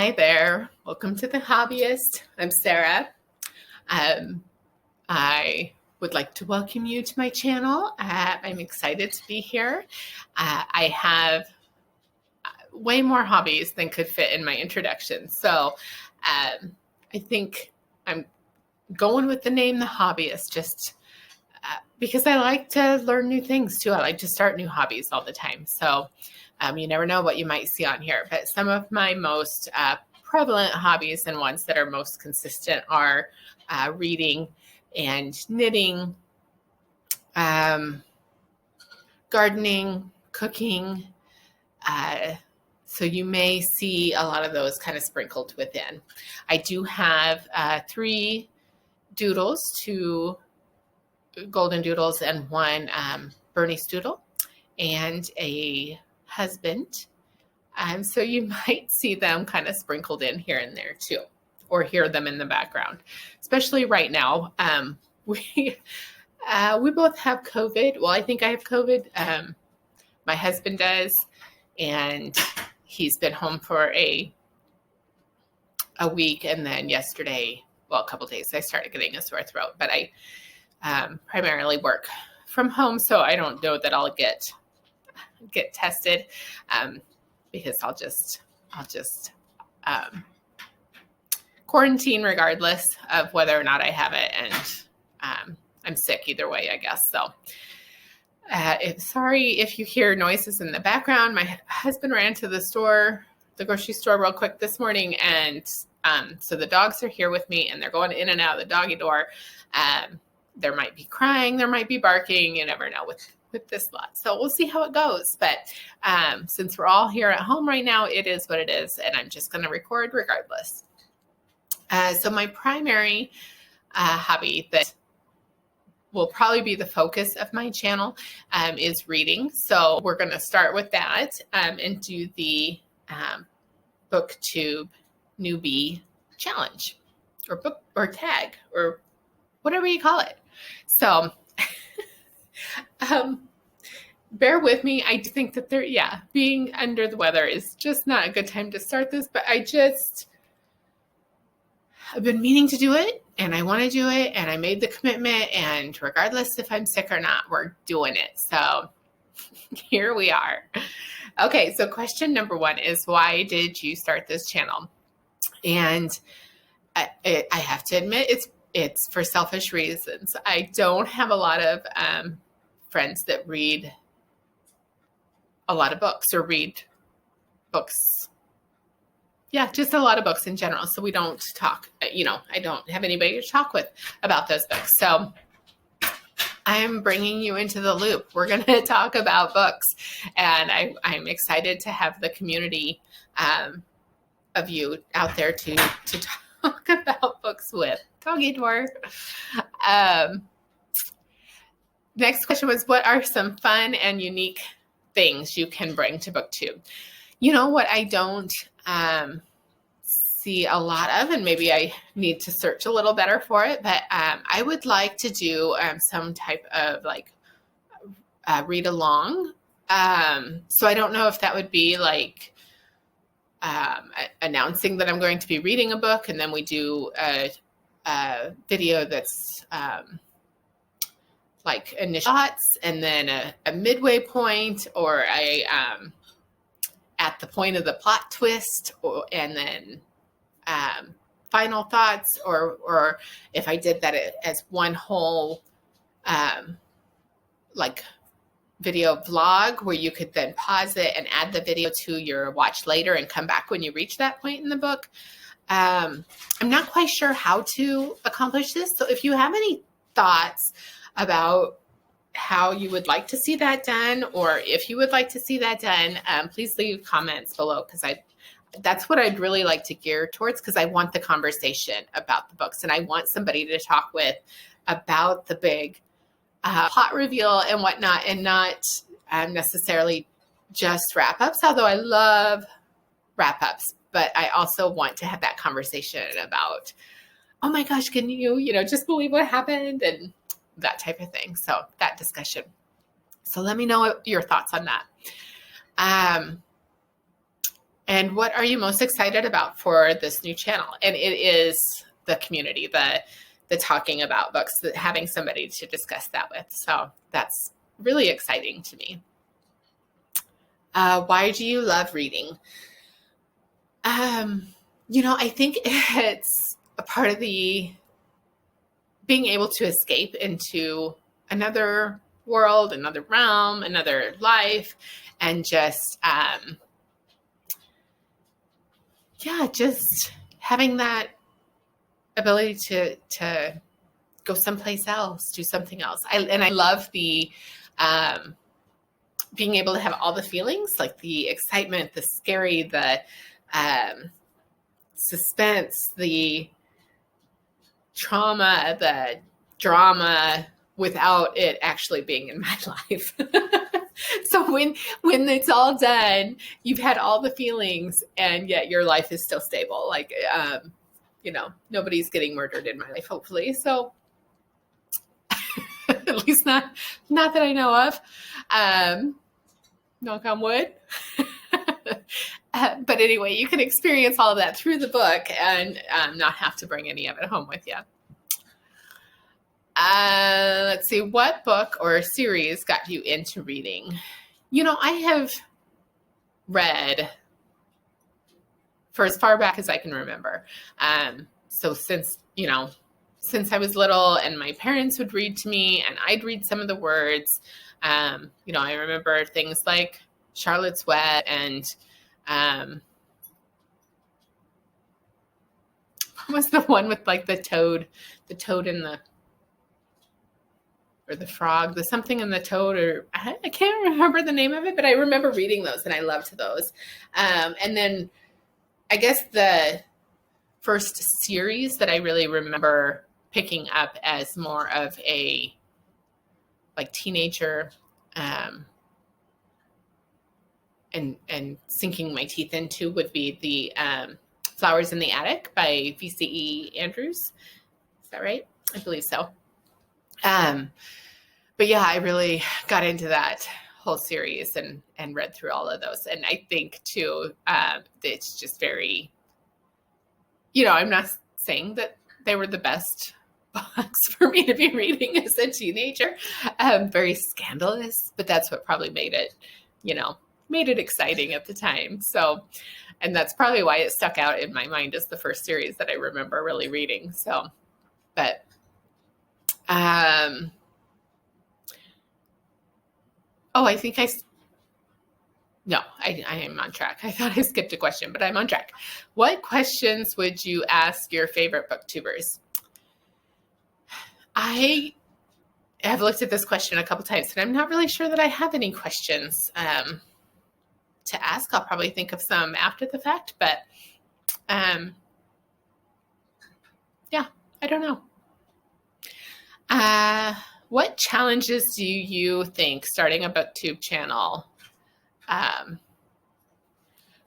Hi there. Welcome to the Hobbyist. I'm Sarah. I would like to welcome you to my channel. I'm excited to be here. I have way more hobbies than could fit in my introduction. So I think I'm going with the name The Hobbyist just because I like to learn new things too. I like to start new hobbies all the time. So you never know what you might see on here. But some of my most prevalent hobbies and ones that are most consistent are reading and knitting, gardening, cooking. So you may see a lot of those kind of sprinkled within. I do have 3 doodles, 2 golden doodles and 1 Bernice doodle, and a husband. So you might see them kind of sprinkled in here and there too, or hear them in the background, especially right now. We both have COVID. Well, I think I have COVID. My husband does, and he's been home for a week, and then yesterday, well, a couple days, I started getting a sore throat. But I primarily work from home, so I don't know that I'll get tested, because I'll just quarantine regardless of whether or not I have it, and I'm sick either way, I guess. So sorry if you hear noises in the background. My husband ran to the grocery store real quick this morning, and so the dogs are here with me, and they're going in and out of the doggy door. There might be crying, there might be barking, you never know with this lot. So we'll see how it goes. But since we're all here at home right now, it is what it is, and I'm just going to record regardless. So my primary hobby that will probably be the focus of my channel is reading. So we're going to start with that and do the Booktube Newbie Challenge, or book or tag, or whatever you call it. So bear with me. I do think that being under the weather is just not a good time to start this, but I've been meaning to do it, and I want to do it, and I made the commitment, and regardless if I'm sick or not, we're doing it. So here we are. Okay, so question number 1 is, why did you start this channel? And I have to admit, it's for selfish reasons. I don't have a lot of friends that read a lot of books or read books. Yeah, just a lot of books in general. So we don't talk, I don't have anybody to talk with about those books. So I'm bringing you into the loop. We're going to talk about books, and I'm excited to have the community of you out there to talk about books with. Doggy door. Next question was, what are some fun and unique things you can bring to Booktube? You know what I don't see a lot of, and maybe I need to search a little better for it, but I would like to do some type of read along. So I don't know if that would be like announcing that I'm going to be reading a book, and then we do a video that's like initial thoughts, and then a midway point, or at the point of the plot twist, and then final thoughts, or if I did that as one whole like video vlog, where you could then pause it and add the video to your watch later and come back when you reach that point in the book. I'm not quite sure how to accomplish this. So if you have any thoughts about how you would like to see that done, or if you would like to see that done, please leave comments below, because that's what I'd really like to gear towards, because I want the conversation about the books, and I want somebody to talk with about the big plot reveal and whatnot, and not necessarily just wrap-ups, although I love wrap-ups. But I also want to have that conversation about, oh my gosh, can you just believe what happened, and that type of thing. So that discussion. So let me know your thoughts on that. And what are you most excited about for this new channel? And it is the community, the talking about books, having somebody to discuss that with. So that's really exciting to me. Why do you love reading? I think it's a part of the being able to escape into another world, another realm, another life, and just just having that ability to go someplace else, do something else. I love the being able to have all the feelings, like the excitement, the scary, the suspense, the trauma, the drama, without it actually being in my life. So when it's all done, you've had all the feelings, and yet your life is still stable. Like, nobody's getting murdered in my life, hopefully. So at least not that I know of. Knock on wood. But anyway, you can experience all of that through the book and not have to bring any of it home with you. Let's see, what book or series got you into reading? I have read for as far back as I can remember. So since I was little, and my parents would read to me and I'd read some of the words, I remember things like Charlotte's Web and what was the one with like the toad and the frog, the something in the toad, or I can't remember the name of it, but I remember reading those and I loved those. And then I guess the first series that I really remember picking up as more of a like teenager and sinking my teeth into would be the Flowers in the Attic by VCE Andrews. Is that right? I believe so. But yeah, I really got into that whole series and read through all of those. And I think too, it's just very, I'm not saying that they were the best books for me to be reading as a teenager. Very scandalous, but that's what probably made it exciting at the time. So, and that's probably why it stuck out in my mind as the first series that I remember really reading. So, but, I think I am on track. I thought I skipped a question, but I'm on track. What questions would you ask your favorite booktubers? I have looked at this question a couple times, and I'm not really sure that I have any questions to ask. I'll probably think of some after the fact, but I don't know. What challenges do you think starting a booktube channel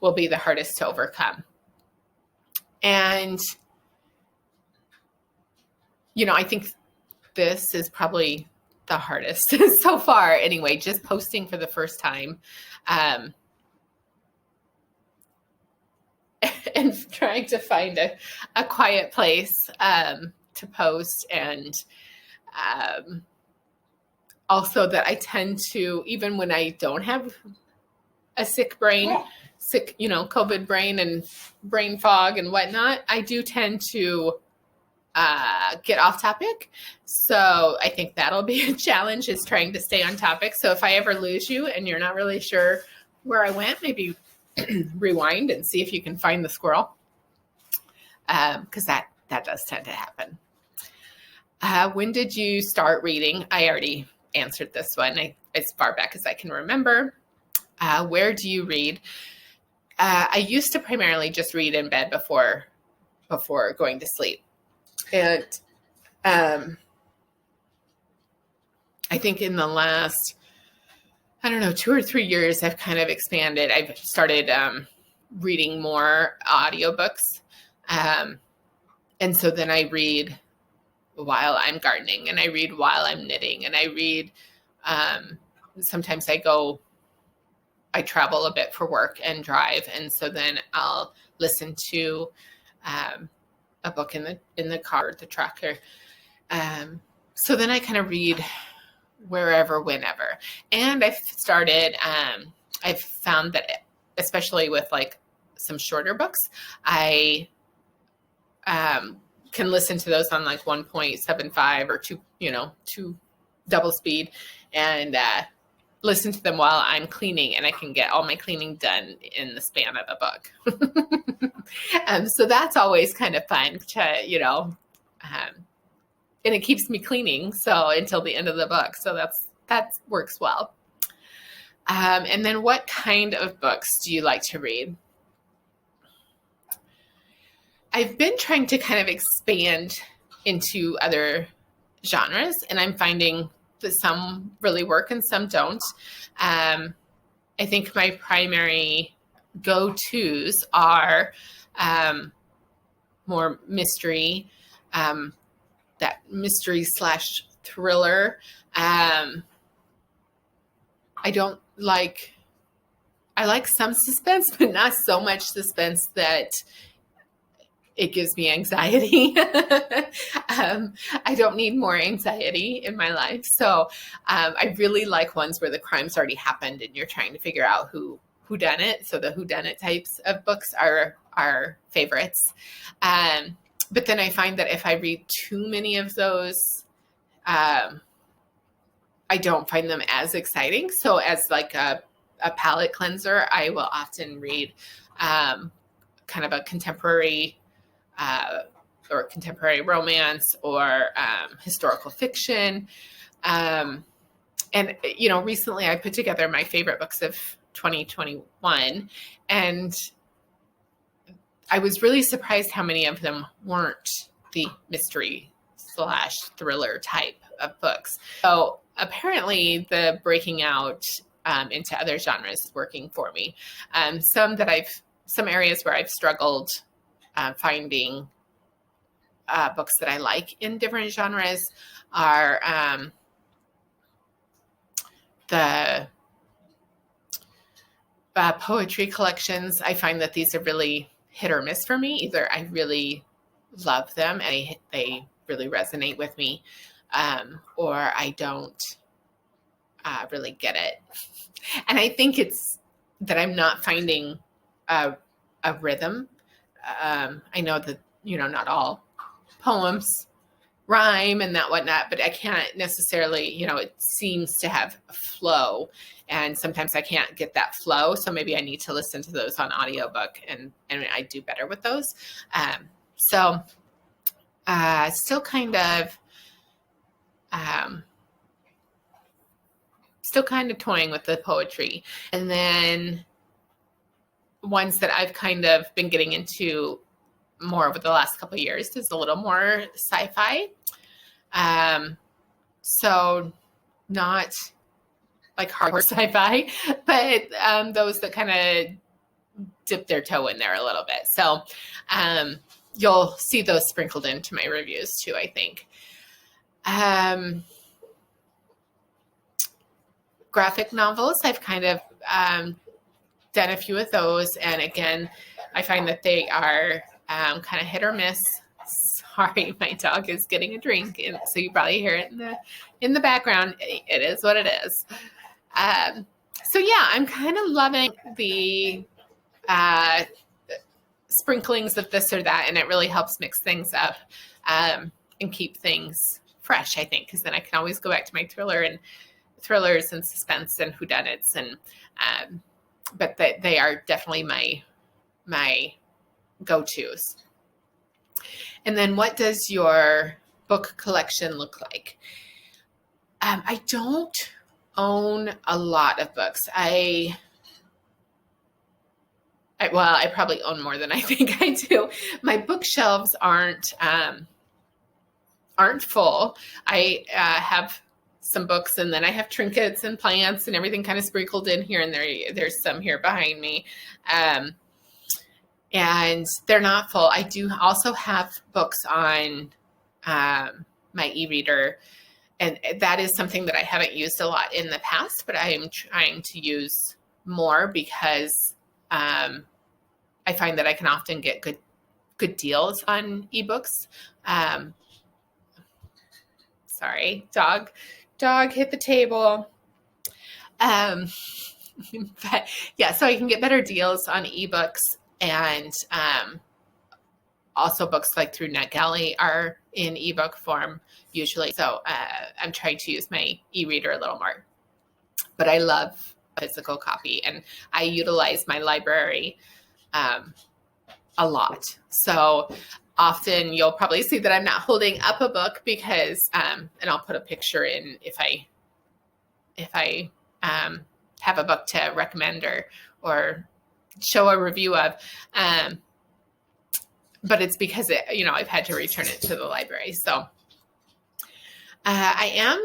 will be the hardest to overcome? And, I think this is probably the hardest so far anyway, just posting for the first time and trying to find a quiet place to post, and also that I tend to, even when I don't have a sick brain, COVID brain and brain fog and whatnot, I do tend to get off topic. So I think that'll be a challenge, is trying to stay on topic. So if I ever lose you and you're not really sure where I went, maybe rewind and see if you can find the squirrel. Because that does tend to happen. When did you start reading? I already answered this one as far back as I can remember. Where do you read? I used to primarily just read in bed before going to sleep. And I think in the last, 2 or 3 years, I've kind of expanded. I've started reading more audiobooks. And so then I read while I'm gardening, and I read while I'm knitting, and I read, sometimes I go I travel a bit for work and drive. And so then I'll listen to a book in the car, or the truck, or so then I kind of read wherever, whenever. And I've found that, especially with like some shorter books, I can listen to those on like 1.75 or 2 double speed, and listen to them while I'm cleaning, and I can get all my cleaning done in the span of a book. So that's always kind of fun to, and it keeps me cleaning so until the end of the book. So that works well. And then what kind of books do you like to read? I've been trying to kind of expand into other genres, and I'm finding that some really work and some don't. I think my primary go-tos are more mystery, that mystery / thriller. I like some suspense, but not so much suspense that it gives me anxiety. I don't need more anxiety in my life. So I really like ones where the crime's already happened and you're trying to figure out who done it. So the whodunit types of books are favorites. But then I find that if I read too many of those, I don't find them as exciting. So as like a palate cleanser, I will often read kind of a contemporary or contemporary romance, or historical fiction. And, recently I put together my favorite books of 2021, and I was really surprised how many of them weren't the mystery / thriller type of books. So apparently the breaking out into other genres is working for me. Some areas where I've struggled finding books that I like in different genres are the poetry collections. I find that these are really hit or miss for me. Either I really love them and they really resonate with me, or I don't really get it. And I think it's that I'm not finding a rhythm. I know that, not all poems rhyme and that whatnot, but I can't necessarily, it seems to have a flow, and sometimes I can't get that flow. So maybe I need to listen to those on audiobook, and I do better with those. Still kind of toying with the poetry. And then ones that I've kind of been getting into more over the last couple of years is a little more sci-fi. So not like hardcore sci-fi, but those that kind of dip their toe in there a little bit. So you'll see those sprinkled into my reviews too, I think. Graphic novels, I've kind of done a few of those, and again, I find that they are kind of hit or miss. Sorry, my dog is getting a drink, and so you probably hear it in the background. It is what it is. So yeah, I'm kind of loving the sprinklings of this or that, and it really helps mix things up and keep things fresh, I think, because then I can always go back to my thrillers and suspense and whodunits, and but they are definitely my go-tos. And then what does your book collection look like? I don't own a lot of books. I probably own more than I think I do. My bookshelves aren't full. I have some books, and then I have trinkets and plants and everything kind of sprinkled in here and there. There's some here behind me. And they're not full. I do also have books on my e-reader, and that is something that I haven't used a lot in the past, but I am trying to use more because I find that I can often get good deals on ebooks. Sorry, dog hit the table. But yeah, so I can get better deals on ebooks, and also books like through NetGalley are in ebook form usually. So I'm trying to use my e-reader a little more. But I love physical copy, and I utilize my library a lot. So often you'll probably see that I'm not holding up a book because, and I'll put a picture in if I have a book to recommend or show a review of. But it's because I've had to return it to the library. So I am.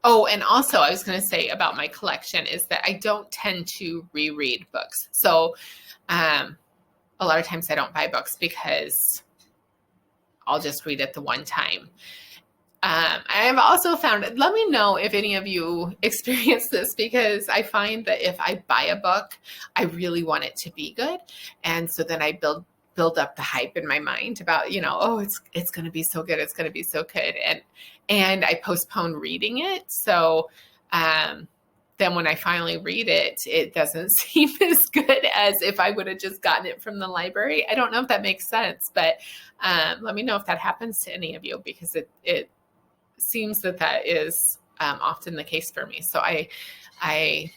Oh, and also I was going to say about my collection is that I don't tend to reread books. So a lot of times I don't buy books because I'll just read it the one time. I've also found, let me know if any of you experience this, because I find that if I buy a book, I really want it to be good. And so then I build up the hype in my mind about, oh, it's going to be so good. It's going to be so good. And I postpone reading it. So, then when I finally read it, it doesn't seem as good as if I would have just gotten it from the library. I don't know if that makes sense, but, let me know if that happens to any of you, because it seems that is, often the case for me. So I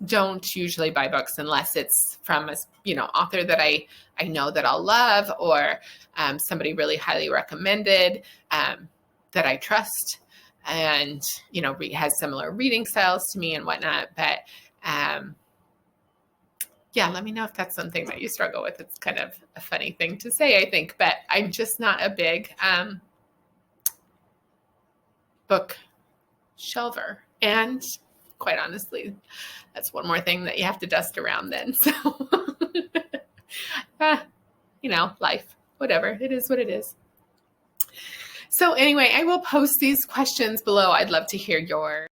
don't usually buy books unless it's from a author that I know that I'll love, or somebody really highly recommended that I trust, and has similar reading styles to me and whatnot. But yeah, let me know if that's something that you struggle with. It's kind of a funny thing to say, I think, but I'm just not a big book shelver. And quite honestly, that's one more thing that you have to dust around then. So, life, whatever, it is what it is. So anyway, I will post these questions below. I'd love to hear your